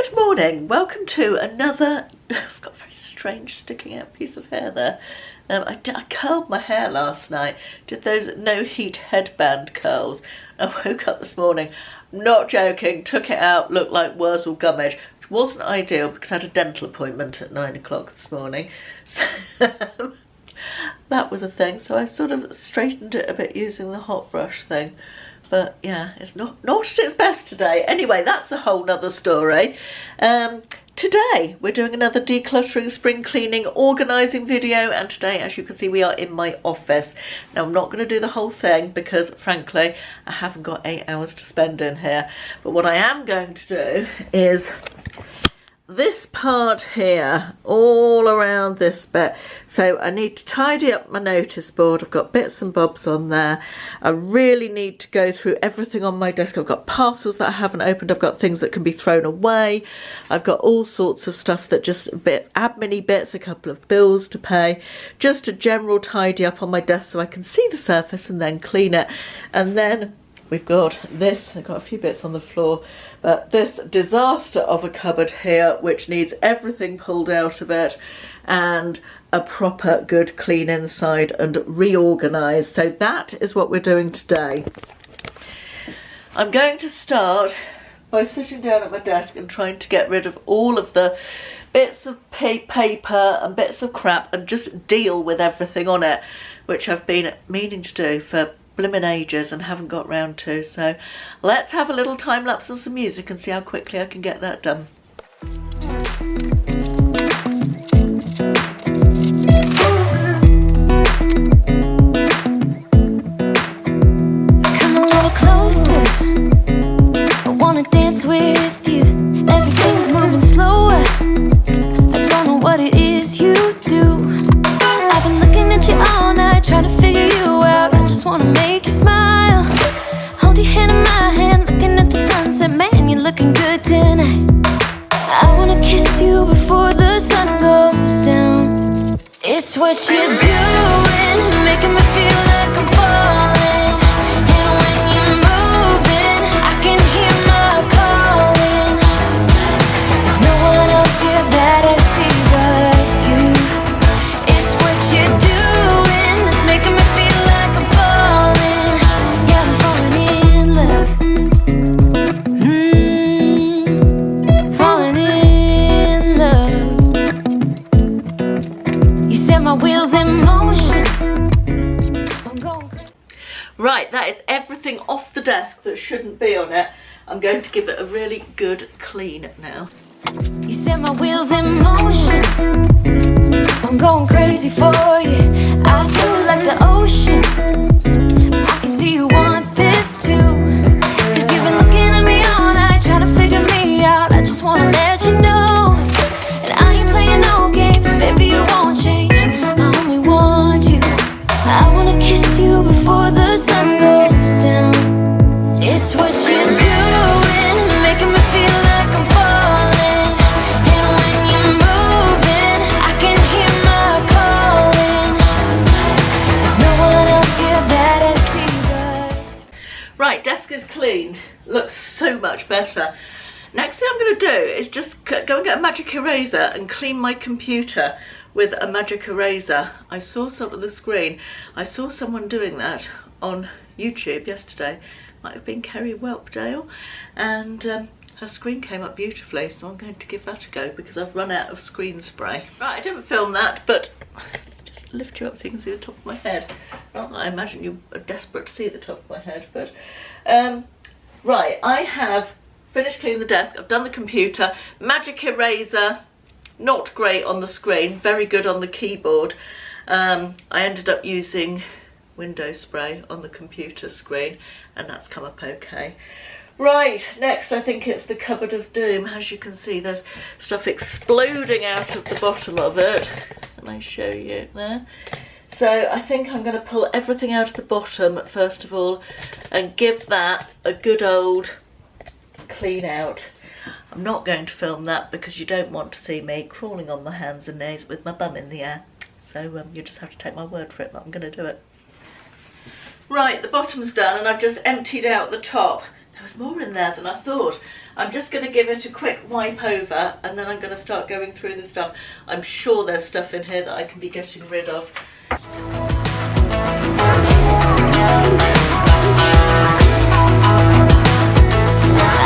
Good morning, welcome to another, I've got a very strange sticking out piece of hair there. I curled my hair last night, did those no heat headband curls. I woke up this morning, not joking, took it out, looked like Wurzel Gummidge, which wasn't ideal because I had a dental appointment at 9 o'clock this morning. So that was a thing, so I sort of straightened it a bit using the hot brush thing. But yeah, it's not at its best today. Anyway, that's a whole nother story. Today we're doing another decluttering, spring cleaning, organising video, and today, as you can see, we are in my office. Now I'm not going to do the whole thing because frankly I haven't got 8 hours to spend in here, but what I am going to do is this part here, all around this bit. So I need to tidy up my notice board. I've got bits and bobs on there. I really need to go through everything on my desk. I've got parcels that I haven't opened. I've got things that can be thrown away. I've got all sorts of stuff that just a bit admin-y bits, a couple of bills to pay, just a general tidy up on my desk so I can see the surface and then clean it. And then we've got this, I've got a few bits on the floor, but this disaster of a cupboard here which needs everything pulled out of it and a proper good clean inside and reorganised. So that is what we're doing today. I'm going to start by sitting down at my desk and trying to get rid of all of the bits of paper and bits of crap and just deal with everything on it, which I've been meaning to do for blimmin' ages and haven't got round to. So let's have a little time lapse and some music and see how quickly I can get that done. Come a little closer, I wanna dance with you. Everything's moving slower, I don't know what it is you do. I've been looking at you all night, trying to figure you out. I just wanna make you smile. Hold your hand in my hand, looking at the sunset. Man, you're looking good tonight. I wanna kiss you before the sun goes down. It's what you're doing, it's making me feel like I'm falling. And when you're moving, I can hear my calling. There's no one else here that I see but you. It's what you're doing that's making me feel like I'm falling. Yeah, I'm falling in love. Falling in love. You set my wheels in motion. I'm going crazy. Right, that is everything off the desk that shouldn't be on it. I'm going to give it a really good clean now. You set my wheels in motion. I'm going crazy for you. Eyes blue like the ocean. I can see you want this too. Cause you've been looking at me all night, trying to figure me out. I just wanna let you know. And I ain't playing no games, baby, you won't change. I only want you. I wanna kiss you before the sun goes down. It's what you're doing, it's making me feel like I'm falling. And when you're moving, I can hear my calling. There's no one else here that I see but. Right, desk is cleaned. Looks so much better. Next thing I'm going to do is just go and get a magic eraser and clean my computer with a magic eraser. I saw some of the screen. I saw someone doing that on YouTube yesterday. Might have been Kerry Whelpdale, and her screen came up beautifully, so I'm going to give that a go because I've run out of screen spray. Right, I didn't film that, but just lift you up so you can see the top of my head. Not that I imagine you are desperate to see the top of my head, but right, I have finished cleaning the desk, I've done the computer, magic eraser, not great on the screen, very good on the keyboard. I ended up using window spray on the computer screen and that's come up okay. Right, next I think it's the cupboard of doom. As you can see, there's stuff exploding out of the bottom of it. Can I show you there? So I think I'm going to pull everything out of the bottom first of all and give that a good old clean out. I'm not going to film that because you don't want to see me crawling on my hands and knees with my bum in the air. So you just have to take my word for it that I'm going to do it. Right, the bottom's done and I've just emptied out the top. There was more in there than I thought. I'm just going to give it a quick wipe over, and then I'm going to start going through the stuff. I'm sure there's stuff in here that I can be getting rid of.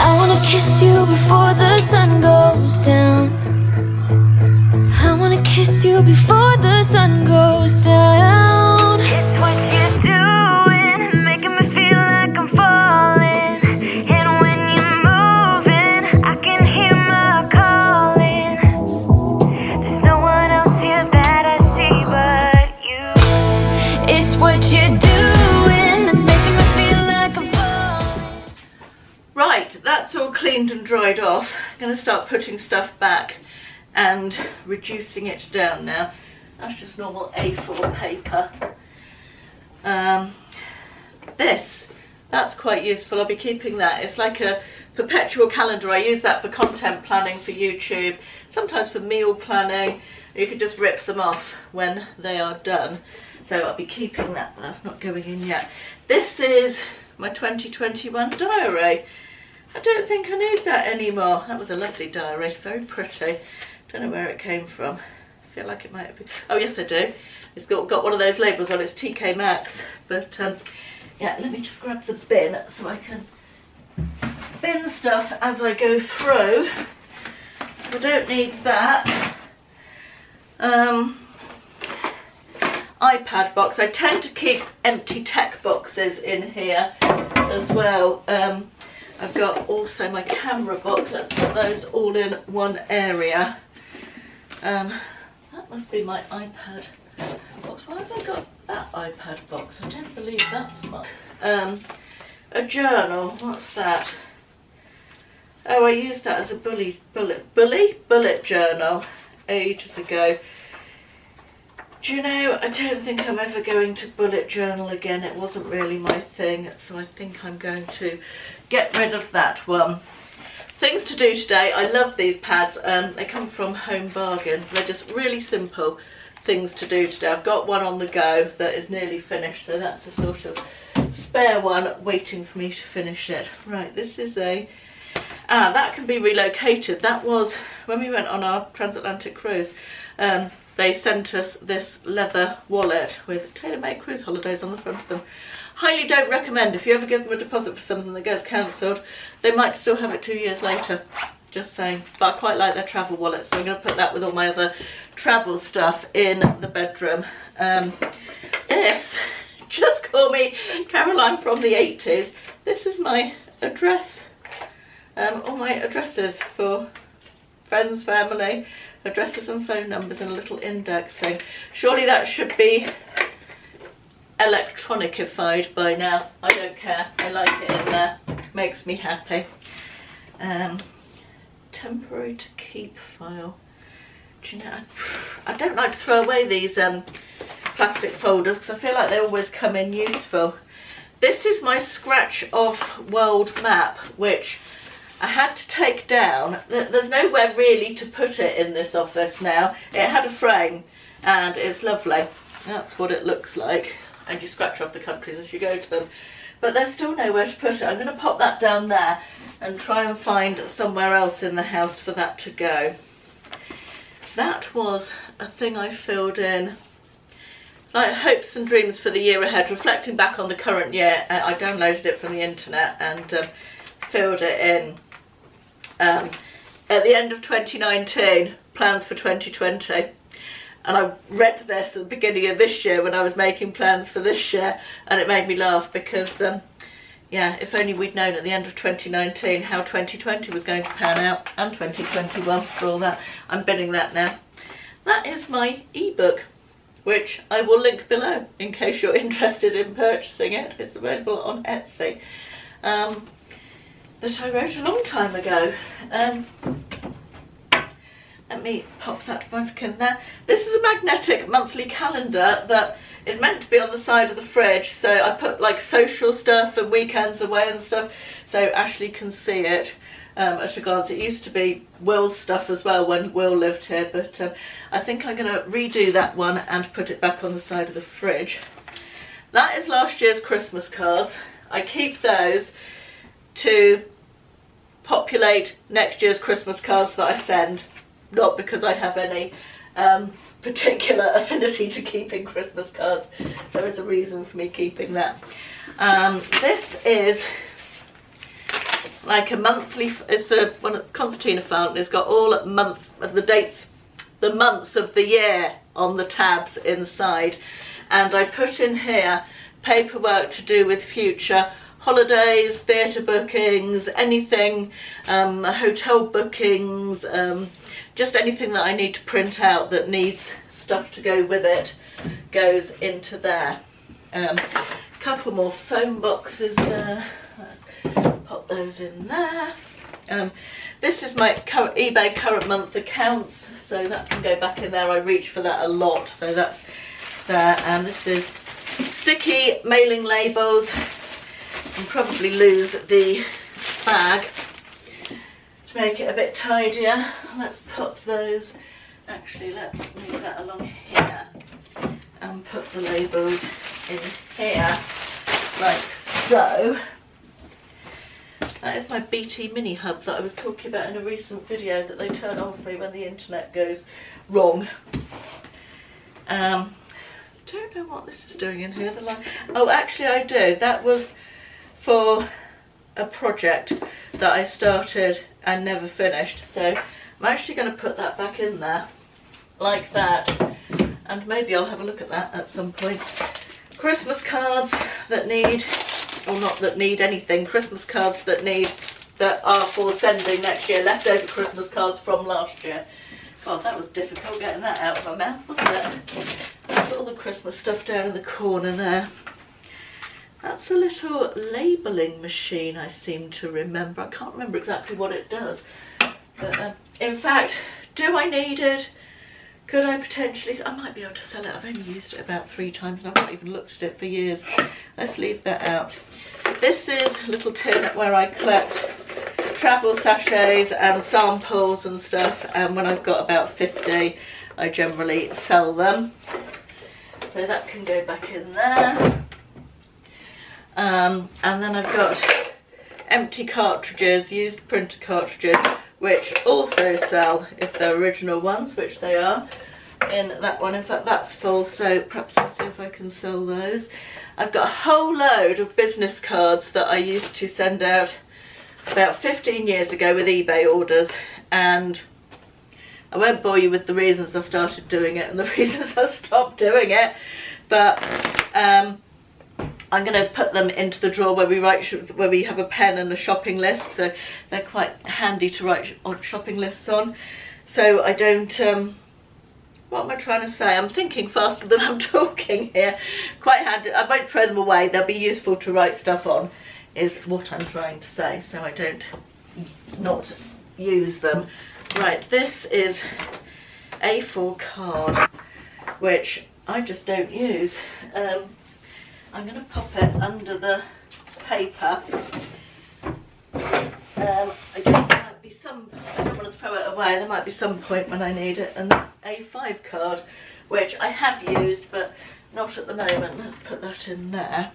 I wanna kiss you before the sun goes down. I wanna kiss you before the sun goes down. It's what you're doing, making me feel like I'm falling. And when you're moving, I can hear my calling. There's no one else here that I see but you. It's what you're doing that's making me feel like I'm falling. Right, that's all cleaned and dried off. I'm going to start putting stuff back and reducing it down now. That's just normal A4 paper. That's quite useful. I'll be keeping that. It's like a perpetual calendar. I use that for content planning for YouTube, sometimes for meal planning. You can just rip them off when they are done. So I'll be keeping that, but that's not going in yet. This is my 2021 diary. I don't think I need that anymore. That was a lovely diary, very pretty. Don't know where it came from. I feel like it might have been, oh yes I do. It's got one of those labels on, it's TK Maxx. But yeah, let me just grab the bin so I can bin stuff as I go through. I don't need that. iPad box. I tend to keep empty tech boxes in here as well. I've got also my camera box. Let's put those all in one area. That must be my iPad box. Why have I got that iPad box? I don't believe that's mine. A journal. What's that? Oh, I used that as a bullet journal ages ago. Do you know, I don't think I'm ever going to bullet journal again. It wasn't really my thing, so I think I'm going to get rid of that one. Things to do today. I love these pads. They come from Home Bargains. They're just really simple things to do today. I've got one on the go that is nearly finished, so that's a sort of spare one waiting for me to finish it. Right, this is a... that can be relocated. That was when we went on our transatlantic cruise. They sent us this leather wallet with tailor-made cruise holidays on the front of them. Highly don't recommend. If you ever give them a deposit for something that gets cancelled, they might still have it 2 years later. Just saying. But I quite like their travel wallet, so I'm going to put that with all my other travel stuff in the bedroom. This, just call me Caroline from the 80s. This is my address. All my addresses for friends, family, addresses and phone numbers, and a little index thing. Surely that should be electronicified by now. I don't care. I like it in there. Makes me happy. Temporary to keep file. Do you know, I don't like to throw away these plastic folders because I feel like they always come in useful. This is my scratch off world map, which I had to take down. There's nowhere really to put it in this office now. It had a frame and it's lovely. That's what it looks like. And you scratch off the countries as you go to them. But there's still nowhere to put it. I'm going to pop that down there and try and find somewhere else in the house for that to go. That was a thing I filled in. Like hopes and dreams for the year ahead, reflecting back on the current year. I downloaded it from the internet and filled it in. At the end of 2019, plans for 2020. And I read this at the beginning of this year when I was making plans for this year, and it made me laugh because, yeah, if only we'd known at the end of 2019 how 2020 was going to pan out, and 2021 for all that. I'm binning that now. That is my ebook, which I will link below in case you're interested in purchasing it. It's available on Etsy. That I wrote a long time ago. Let me pop that back in there. This is a magnetic monthly calendar that is meant to be on the side of the fridge. So I put like social stuff and weekends away and stuff so Ashley can see it at a glance. It used to be Will's stuff as well when Will lived here, but I think I'm going to redo that one and put it back on the side of the fridge. That is last year's Christmas cards. I keep those to populate next year's Christmas cards that I send, not because I have any particular affinity to keeping Christmas cards. There is a reason for me keeping that. This is like a monthly, it's a concertina fountain. It's got all month of the dates, the months of the year on the tabs inside, and I put in here paperwork to do with future holidays, theatre bookings, anything, hotel bookings, just anything that I need to print out that needs stuff to go with it goes into there. A couple more phone boxes there. Let's pop those in there. This is my eBay current month accounts, so that can go back in there. I reach for that a lot, so that's there. And this is sticky mailing labels. I'll probably lose the bag to make it a bit tidier. Let's put those, actually let's move that along here and put the labels in here like so. That is my BT mini hub that I was talking about in a recent video that they turn on for me when the internet goes wrong. Don't know what this is doing in here. Oh, actually I do. That was for a project that I started and never finished. So I'm actually going to put that back in there like that, and maybe I'll have a look at that at some point. Christmas cards that need, or not that need anything, Christmas cards that are for sending next year, leftover Christmas cards from last year. God, that was difficult getting that out of my mouth, wasn't it? I've got all the Christmas stuff down in the corner there. That's a little labelling machine, I seem to remember. I can't remember exactly what it does. But in fact, do I need it? Could I potentially? I might be able to sell it. I've only used it about 3 times and I've not even looked at it for years. Let's leave that out. This is a little tin where I collect travel sachets and samples and stuff. And when I've got about 50, I generally sell them. So that can go back in there. And then I've got empty cartridges, used printer cartridges, which also sell if they're original ones, which they are, in that one. In fact, that's full, so perhaps I'll see if I can sell those. I've got a whole load of business cards that I used to send out about 15 years ago with eBay orders, and I won't bore you with the reasons I started doing it and the reasons I stopped doing it, but I'm going to put them into the drawer where we have a pen and a shopping list. They're quite handy to write shopping lists on. So I don't, what am I trying to say? I'm thinking faster than I'm talking here. Quite handy. I won't throw them away. They'll be useful to write stuff on, is what I'm trying to say. So I don't not use them. Right, this is A4 card, which I just don't use. I'm going to pop it under the paper. I guess there might be some, I don't want to throw it away, there might be some point when I need it, and that's A5 card, which I have used but not at the moment. Let's put that in there.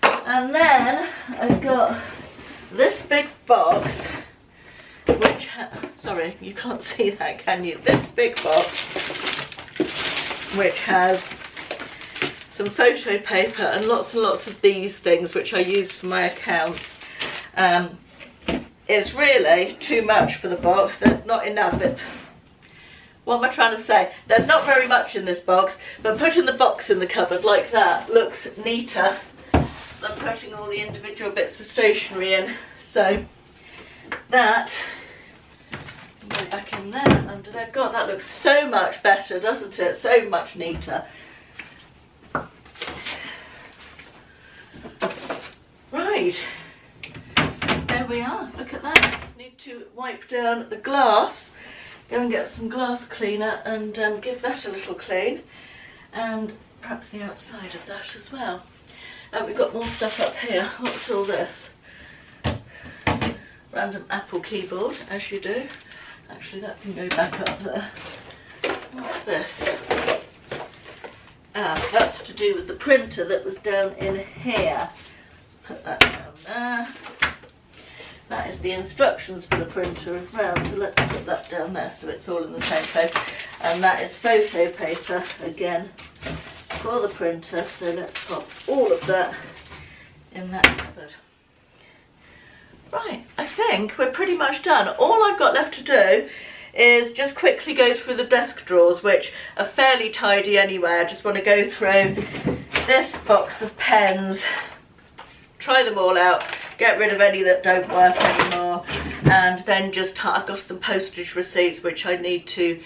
And then I've got this big box, which, sorry, you can't see that, can you? This big box, which has some photo paper and lots of these things which I use for my accounts. It's really too much for the box. There's not enough. What am I trying to say? There's not very much in this box, but putting the box in the cupboard like that looks neater than putting all the individual bits of stationery in. So that can go back in there under there. God, that looks so much better, doesn't it? So much neater. Right, there we are. Look at that. Just need to wipe down the glass, go and get some glass cleaner and give that a little clean, and perhaps the outside of that as well. We've got more stuff up here. What's all this? Random Apple keyboard, as you do. Actually, that can go back up there. What's this? That's to do with the printer that was down in here. Put that down there. that is the instructions for the printer as well, so let's put that down there so it's all in the same place. And that is photo paper again for the printer, so let's pop all of that in that cupboard. Right, I think we're pretty much done. All I've got left to do is just quickly go through the desk drawers, which are fairly tidy anyway. I just want to go through this box of pens, try them all out, get rid of any that don't work anymore, and then just I've got some postage receipts which I need to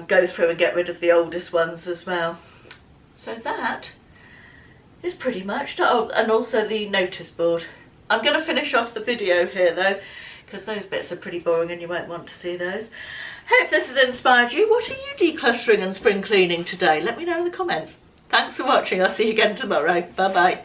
go through and get rid of the oldest ones as well. So that is pretty much done. Oh, and also the notice board. I'm going to finish off the video here though, because those bits are pretty boring and you won't want to see those. Hope this has inspired you. What are you decluttering and spring cleaning today? Let me know in the comments. Thanks for watching. I'll see you again tomorrow. Bye bye.